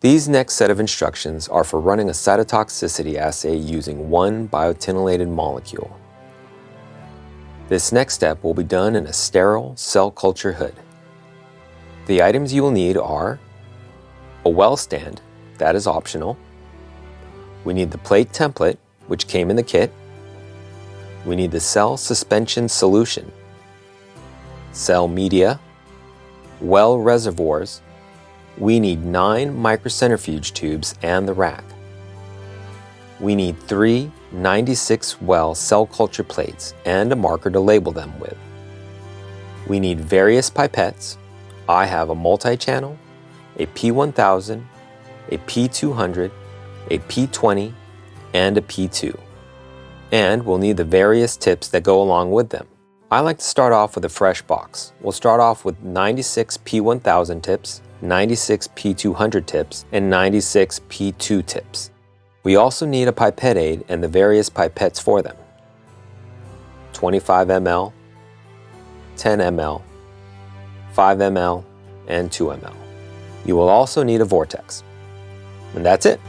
These next set of instructions are for running a cytotoxicity assay using one biotinylated molecule. This next step will be done in a sterile cell culture hood. The items you will need are a well stand, that is optional. We need the plate template, which came in the kit. We need the cell suspension solution, cell media, well reservoirs. We need 9 microcentrifuge tubes and the rack. We need 3 96 well cell culture plates and a marker to label them with. We need various pipettes. I have a multi-channel, a P1000, a P200, a P20, and a P2. And we'll need the various tips that go along with them. I like to start off with a fresh box. We'll start off with 96 P1000 tips, 96 P200 tips, and 96 P2 tips. We also need a pipette aid and the various pipettes for them. 25 ml, 10 ml, 5 ml, and 2 ml. You will also need a vortex. And that's it.